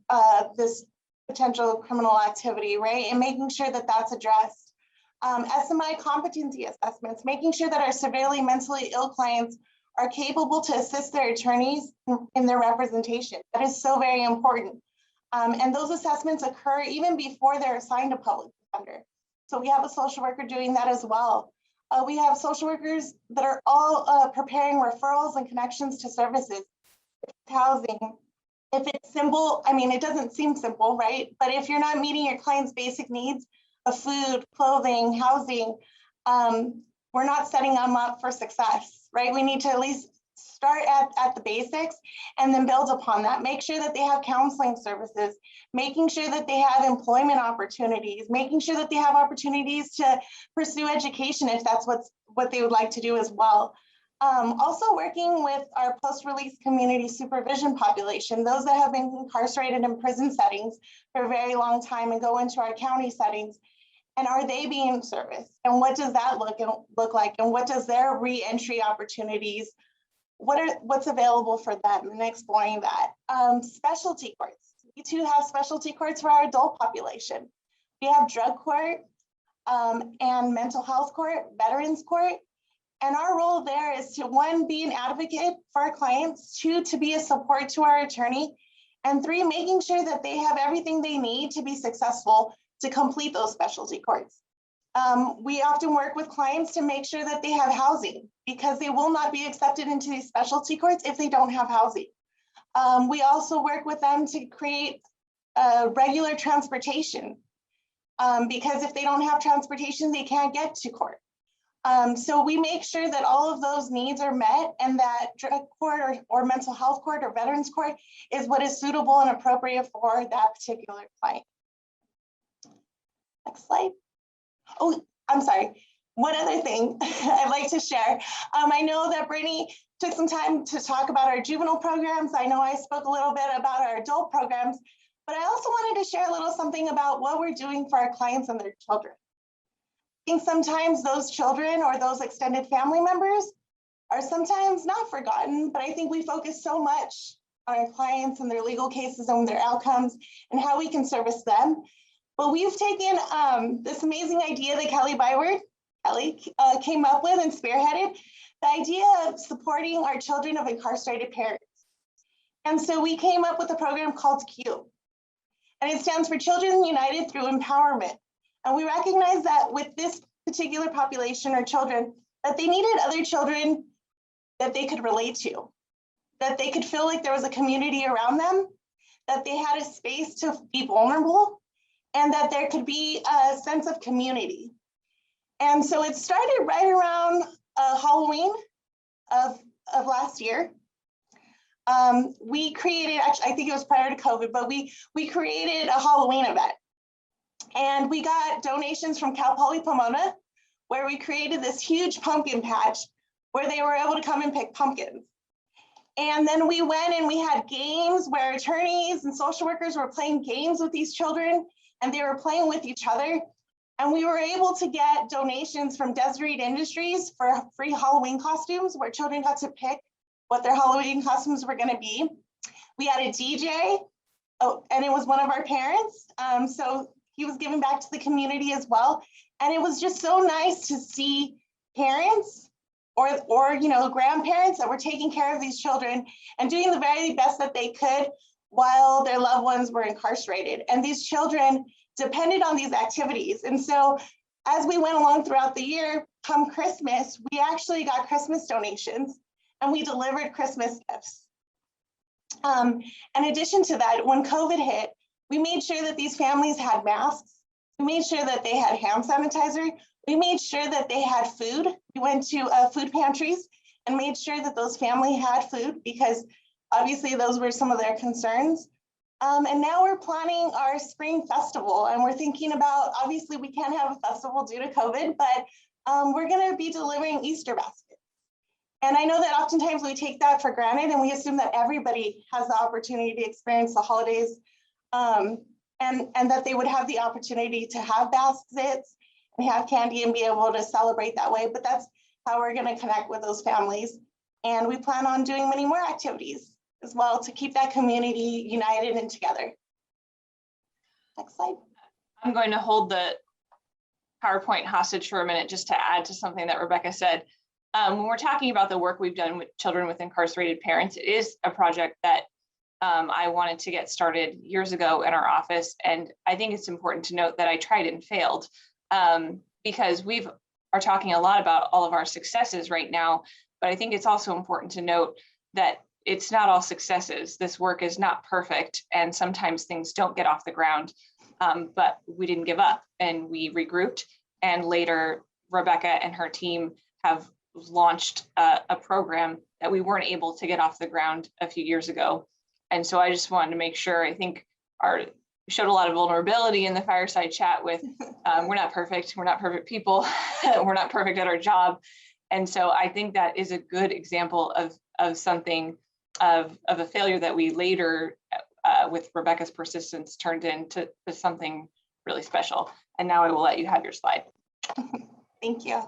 C: this potential criminal activity, right? And making sure that that's addressed. SMI competency assessments, making sure that our severely mentally ill clients are capable to assist their attorneys in their representation. That is so very important. And those assessments occur even before they're assigned a public defender. So we have a social worker doing that as well. We have social workers that are all preparing referrals and connections to services, housing. If it's simple, I mean, it doesn't seem simple, right? But if you're not meeting your client's basic needs of food, clothing, housing, we're not setting them up for success, right? We need to at least start at the basics and then build upon that. Make sure that they have counseling services, making sure that they have employment opportunities, making sure that they have opportunities to pursue education if that's what they would like to do as well. Also working with our post-release community supervision population, those that have been incarcerated in prison settings for a very long time and go into our county settings. And are they being serviced? And what does that look like? And what does their re-entry opportunities, what's available for them, and exploring that. Specialty courts. We too have specialty courts for our adult population. We have drug court and mental health court, veterans court. And our role there is to, one, be an advocate for our clients, two, to be a support to our attorney, and three, making sure that they have everything they need to be successful to complete those specialty courts. We often work with clients to make sure that they have housing, because they will not be accepted into these specialty courts if they don't have housing. We also work with them to create regular transportation, because if they don't have transportation, they can't get to court. So we make sure that all of those needs are met, and that drug court or mental health court or veterans court is what is suitable and appropriate for that particular client. Next slide. Oh, I'm sorry. One other thing I'd like to share. I know that Brittnay took some time to talk about our juvenile programs. I know I spoke a little bit about our adult programs, but I also wanted to share a little something about what we're doing for our clients and their children. I think sometimes those children or those extended family members are sometimes not forgotten, but I think we focus so much on our clients and their legal cases and their outcomes and how we can service them. But we've taken this amazing idea that Kellie came up with and spearheaded, the idea of supporting our children of incarcerated parents. And so we came up with a program called Q, and it stands for Children United Through Empowerment. And we recognize that with this particular population or children, that they needed other children that they could relate to, that they could feel like there was a community around them, that they had a space to be vulnerable, and that there could be a sense of community. And so it started right around Halloween of last year. We created, actually, I think it was prior to COVID, but we created a Halloween event. And we got donations from Cal Poly Pomona, where we created this huge pumpkin patch where they were able to come and pick pumpkins. And then we went and we had games where attorneys and social workers were playing games with these children, and they were playing with each other. And we were able to get donations from Desiree Industries for free Halloween costumes, where children got to pick what their Halloween costumes were going to be. We had a DJ, and it was one of our parents. So he was giving back to the community as well. And it was just so nice to see parents or grandparents that were taking care of these children and doing the very best that they could while their loved ones were incarcerated. And these children depended on these activities. And so as we went along throughout the year, come Christmas, we actually got Christmas donations and we delivered Christmas gifts. In addition to that, when COVID hit, we made sure that these families had masks. We made sure that they had hand sanitizer. We made sure that they had food. We went to food pantries and made sure that those families had food, because obviously those were some of their concerns. And now we're planning our spring festival, and we're thinking about, obviously we can't have a festival due to COVID, but we're gonna be delivering Easter baskets. And I know that oftentimes we take that for granted and we assume that everybody has the opportunity to experience the holidays, and that they would have the opportunity to have baskets and have candy and be able to celebrate that way. But that's how we're gonna connect with those families. And we plan on doing many more activities as well to keep that community united and together. Next slide.
A: I'm going to hold the PowerPoint hostage for a minute just to add to something that Rebecca said. When we're talking about the work we've done with children with incarcerated parents, it is a project that I wanted to get started years ago in our office. And I think it's important to note that I tried and failed, because we've are talking a lot about all of our successes right now, but I think it's also important to note that it's not all successes. This work is not perfect, and sometimes things don't get off the ground, but we didn't give up and we regrouped. And later, Rebecca and her team have launched a program that we weren't able to get off the ground a few years ago. And so I just wanted to make sure, I think we showed a lot of vulnerability in the fireside chat with, we're not perfect people, we're not perfect at our job. And so I think that is a good example of something, of a failure that we later, with Rebecca's persistence, turned into something really special. And now I will let you have your slide.
C: Thank you.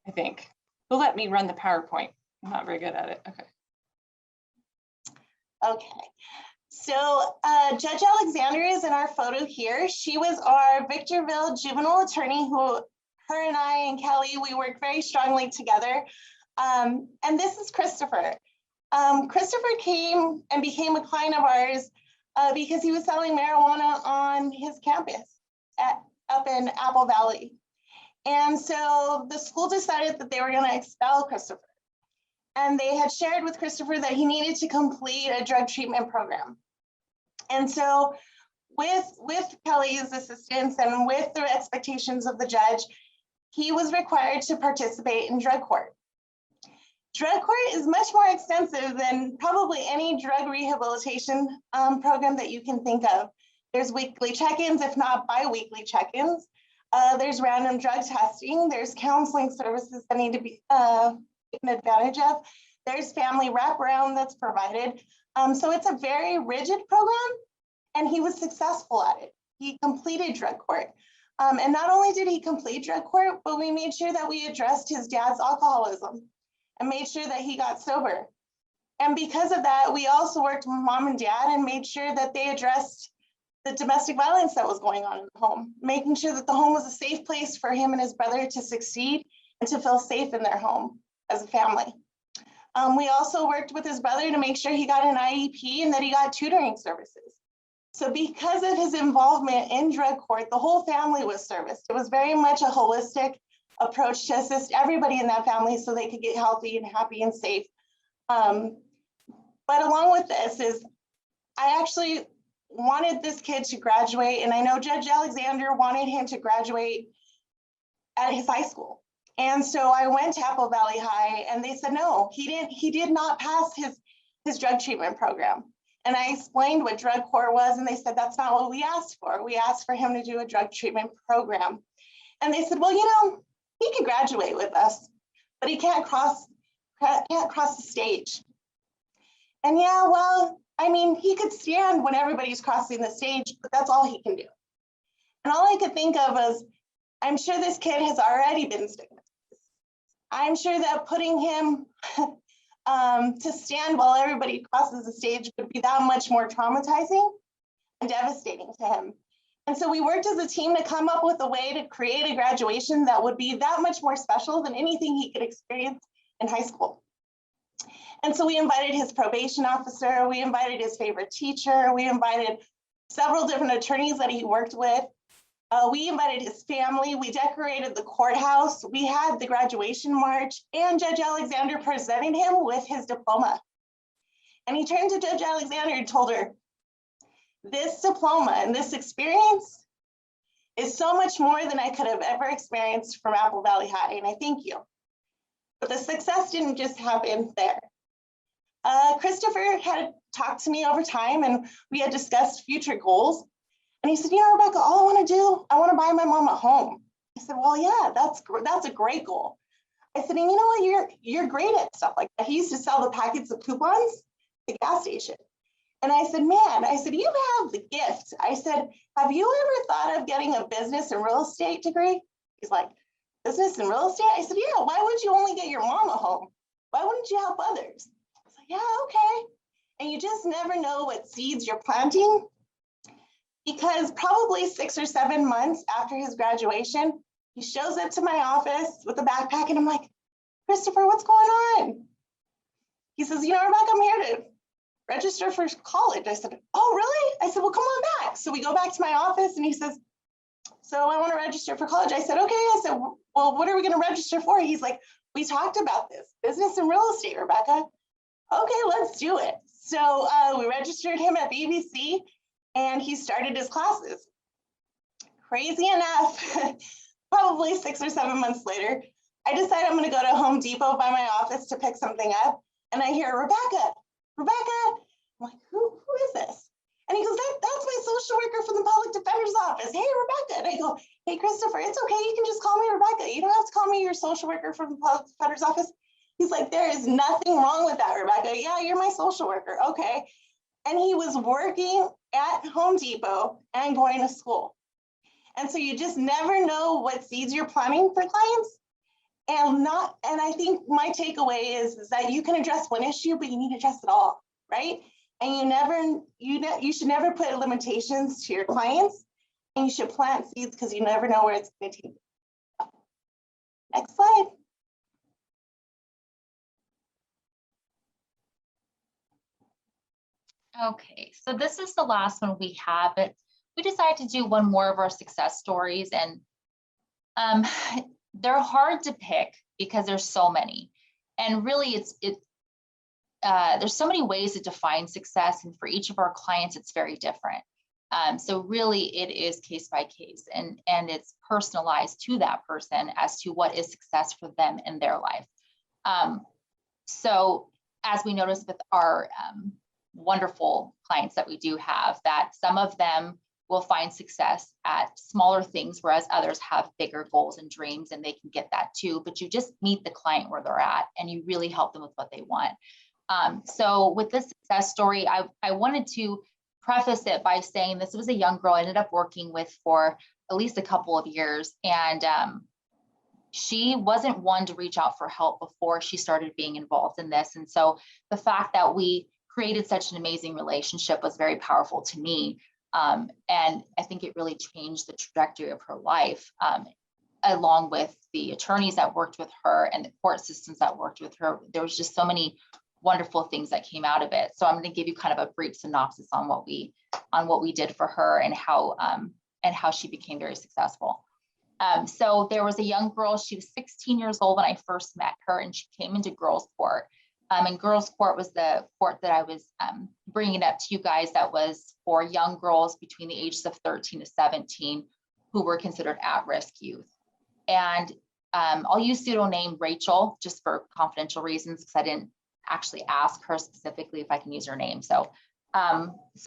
A: I think. Will let me run the PowerPoint. I'm not very good at it. Okay.
C: Okay. So Judge Alexander is in our photo here. She was our Victorville juvenile attorney who, her and I and Kellie, we worked very strongly together. And this is Christopher. Christopher came and became a client of ours because he was selling marijuana on his campus up in Apple Valley. And so the school decided that they were going to expel Christopher. And they had shared with Christopher that he needed to complete a drug treatment program. And so with Kellie's assistance and with the expectations of the judge, he was required to participate in drug court. Drug court is much more extensive than probably any drug rehabilitation program that you can think of. There's weekly check-ins, if not bi-weekly check-ins. There's random drug testing. There's counseling services that need to be taken advantage of. There's family wraparound that's provided. So it's a very rigid program, and he was successful at it. He completed drug court. And not only did he complete drug court, but we made sure that we addressed his dad's alcoholism and made sure that he got sober. And because of that, we also worked with mom and dad and made sure that they addressed the domestic violence that was going on in the home, making sure that the home was a safe place for him and his brother to succeed and to feel safe in their home as a family. We also worked with his brother to make sure he got an IEP and that he got tutoring services. So because of his involvement in drug court, the whole family was serviced. It was very much a holistic approach to assist everybody in that family so they could get healthy and happy and safe. But along with this is, I actually wanted this kid to graduate, and I know Judge Alexander wanted him to graduate at his high school. And so I went to Apple Valley High and they said, no, he did not pass his drug treatment program. And I explained what drug court was, and they said, that's not what we asked for. We asked for him to do a drug treatment program. And they said, well, you know, he can graduate with us, but he can't cross the stage. And yeah, well, I mean, he could stand when everybody's crossing the stage, but that's all he can do. And all I could think of was, I'm sure this kid has already been stigmatized. I'm sure that putting him to stand while everybody crosses the stage would be that much more traumatizing and devastating to him. And so we worked as a team to come up with a way to create a graduation that would be that much more special than anything he could experience in high school. And so we invited his probation officer, we invited his favorite teacher, we invited several different attorneys that he worked with. We invited his family, we decorated the courthouse, we had the graduation march, and Judge Alexander presented him with his diploma. And he turned to Judge Alexander and told her, this diploma and this experience is so much more than I could have ever experienced from Apple Valley High, and I thank you. But the success didn't just happen there. Christopher had talked to me over time, and we had discussed future goals. And he said, you know, Rebecca, all I want to do, I want to buy my mom a home. I said, well, yeah, that's a great goal. I said, and you know what, you're great at stuff like that. He used to sell the packets of coupons at the gas station. And I said, man, I said, you have the gift. I said, have you ever thought of getting a business and real estate degree? He's like, business and real estate? I said, yeah, why would you only get your mom a home? Why wouldn't you help others? I was like, yeah, okay. And you just never know what seeds you're planting, because probably 6 or 7 months after his graduation, he shows up to my office with a backpack, and I'm like, Christopher, what's going on? He says, you know, Rebecca, I'm here to register for college. I said, oh, really? I said, well, come on back. So we go back to my office, and he says, so I want to register for college. I said, okay. I said, well, what are we going to register for? He's like, we talked about this, business and real estate, Rebecca. Okay, let's do it. So we registered him at BBC and he started his classes. Crazy enough, probably 6 or 7 months later, I decide I'm going to go to Home Depot by my office to pick something up. And I hear, Rebecca. I'm like, who is this? And he goes, that's my social worker from the public defender's office. Hey, Rebecca. And I go, hey, Christopher, it's okay. You can just call me Rebecca. You don't have to call me your social worker from the public defender's office. He's like, there is nothing wrong with that, Rebecca. Yeah, you're my social worker. Okay. And he was working at Home Depot and going to school. And so you just never know what seeds you're planting for clients. And I think my takeaway is that you can address one issue, but you need to address it all, right? And you should never put limitations to your clients, and you should plant seeds because you never know where it's going to take you. Next slide.
B: Okay, so this is the last one we have, but we decided to do one more of our success stories, and they're hard to pick because there's so many, and really there's so many ways to define success, and for each of our clients it's very different. So really it is case by case, and it's personalized to that person as to what is success for them in their life. So as we noticed with our wonderful clients that we do have, that some of them will find success at smaller things, whereas others have bigger goals and dreams, and they can get that too. But you just meet the client where they're at, and you really help them with what they want. So with this success story, I wanted to preface it by saying this was a young girl I ended up working with for at least a couple of years, and she wasn't one to reach out for help before she started being involved in this. And so the fact that we created such an amazing relationship was very powerful to me. And I think it really changed the trajectory of her life, along with the attorneys that worked with her and the court systems that worked with her. There was just so many wonderful things that came out of it. So I'm going to give you kind of a brief synopsis on what we did for her and how she became very successful. So there was a young girl. She was 16 years old when I first met her, and she came into girls' court. And girls' court was the court that I was bringing up to you guys, that was for young girls between the ages of 13 to 17 who were considered at-risk youth. And I'll use pseudonym Rachel just for confidential reasons, because I didn't actually ask her specifically if I can use her name. So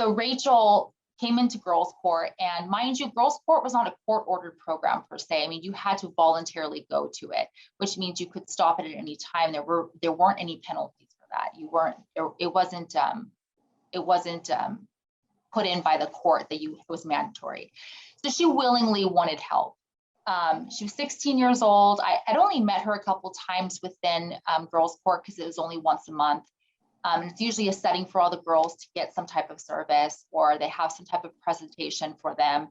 B: Rachel came into girls' court, and mind you, girls' court was not a court-ordered program per se. I mean, you had to voluntarily go to it, which means you could stop it at any time. There weren't any penalties for that. It wasn't put in by the court that it was mandatory. So she willingly wanted help. She was 16 years old. I'd only met her a couple times within girls' court because it was only once a month. It's usually a setting for all the girls to get some type of service, or they have some type of presentation for them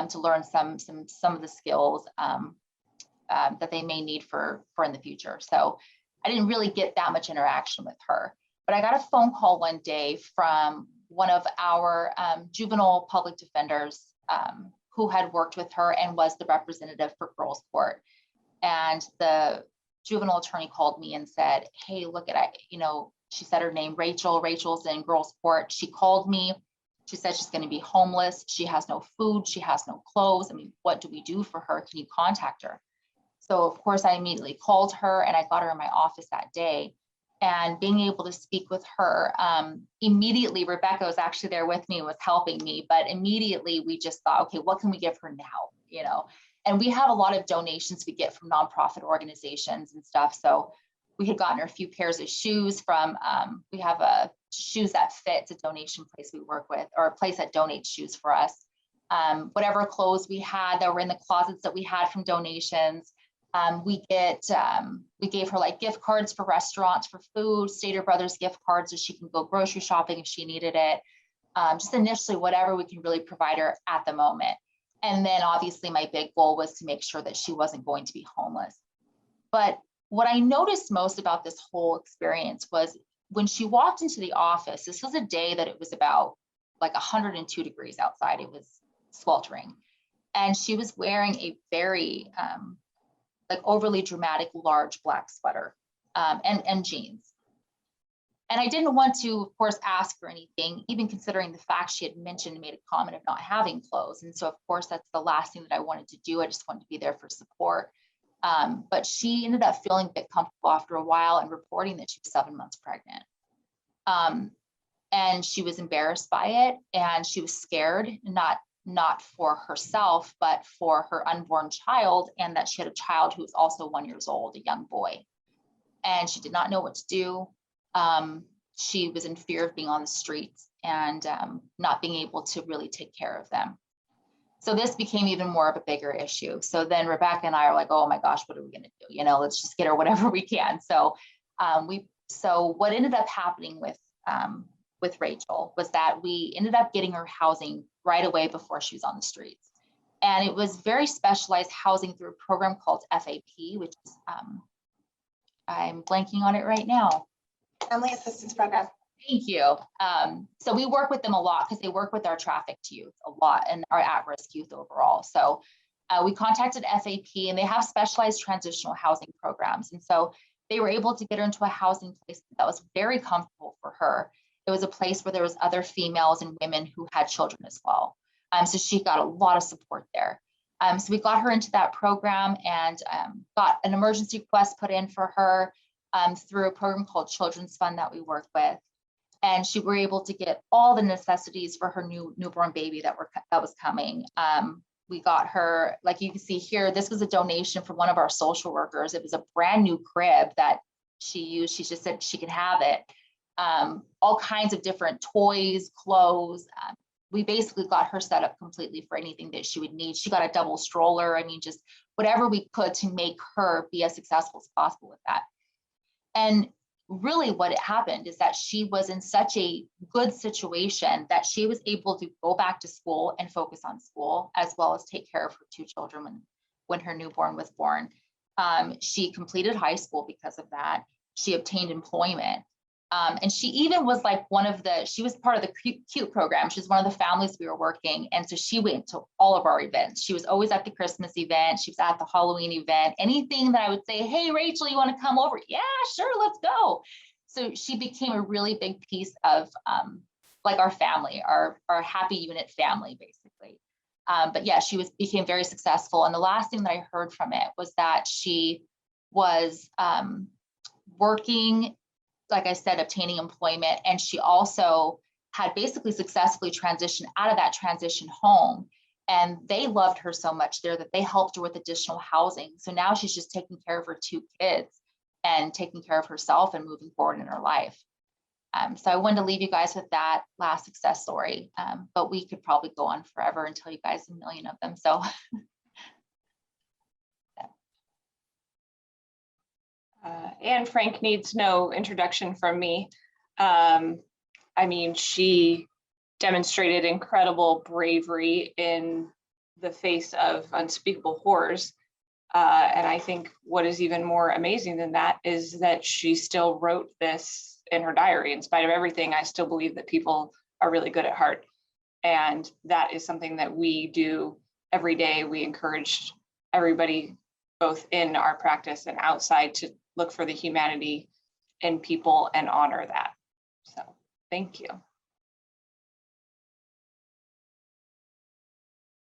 B: to learn some of the skills that they may need for in the future. So I didn't really get that much interaction with her, but I got a phone call one day from one of our juvenile public defenders who had worked with her and was the representative for girls' court. And the juvenile attorney called me and said, hey, look at, she said her name, Rachel. Rachel's in girls' court. She called me. She said she's going to be homeless. She has no food. She has no clothes. I mean, what do we do for her? Can you contact her? So of course I immediately called her, and I got her in my office that day. And being able to speak with her, immediately, Rebecca was actually there with me and was helping me, but immediately we just thought, okay, what can we give her now? And we have a lot of donations we get from nonprofit organizations and stuff. So we had gotten her a few pairs of shoes from, we have a Shoes That Fit, a donation place we work with, or a place that donates shoes for us. Whatever clothes we had that were in the closets that we had from donations. We gave her like gift cards for restaurants for food, Stater Brothers gift cards so she can go grocery shopping if she needed it. Just initially, whatever we can really provide her at the moment. And then obviously my big goal was to make sure that she wasn't going to be homeless. But what I noticed most about this whole experience was when she walked into the office, this was a day that it was about like 102 degrees outside. It was sweltering. And she was wearing a very like overly dramatic, large black sweater and jeans. And I didn't want to, of course, ask for anything, even considering the fact she had mentioned and made a comment of not having clothes. And so, of course, that's the last thing that I wanted to do. I just wanted to be there for support. But she ended up feeling a bit comfortable after a while and reporting that she was 7 months pregnant. And she was embarrassed by it, and she was scared, not for herself, but for her unborn child, and that she had a child who was also 1 year old, a young boy. And she did not know what to do. She was in fear of being on the streets and not being able to really take care of them. So this became even more of a bigger issue. So then Rebecca and I are like, oh my gosh, what are we going to do? You know, let's just get her whatever we can. So what ended up happening with Rachel was that we ended up getting her housing right away before she was on the streets. And it was very specialized housing through a program called FAP, which is, I'm blanking on it right now.
C: Family Assistance Program.
B: Thank you. So we work with them a lot because they work with our trafficked youth a lot and our at-risk youth overall. So we contacted FAP, and they have specialized transitional housing programs. And so they were able to get her into a housing place that was very comfortable for her. It was a place where there was other females and women who had children as well. So she got a lot of support there. So we got her into that program and got an emergency request put in for her through a program called Children's Fund that we work with. And she were able to get all the necessities for her newborn baby that was coming. We got her, like you can see here, this was a donation from one of our social workers. It was a brand new crib that she used. She just said she could have it. All kinds of different toys, clothes. We basically got her set up completely for anything that she would need. She got a double stroller. I mean, just whatever we could to make her be as successful as possible with that. And really what happened is that she was in such a good situation that she was able to go back to school and focus on school, as well as take care of her two children when her newborn was born. She completed high school because of that. She obtained employment. And she even was like she was part of the CUTE program. She was one of the families we were working. And so she went to all of our events. She was always at the Christmas event. She was at the Halloween event. Anything that I would say, hey, Rachel, you want to come over? Yeah, sure, let's go. So she became a really big piece of like our family, our happy unit family, basically. But yeah, she became very successful. And the last thing that I heard from it was that she was working, like I said, obtaining employment. And she also had basically successfully transitioned out of that transition home. And they loved her so much there that they helped her with additional housing. So now she's just taking care of her two kids and taking care of herself and moving forward in her life. So I wanted to leave you guys with that last success story, but we could probably go on forever and tell you guys a million of them. So
A: Anne Frank needs no introduction from me. I mean, she demonstrated incredible bravery in the face of unspeakable horrors. And I think what is even more amazing than that is that she still wrote this in her diary. In spite of everything, I still believe that people are really good at heart. And that is something that we do every day. We encourage everybody, both in our practice and outside, to look for the humanity in people and honor that. So thank you.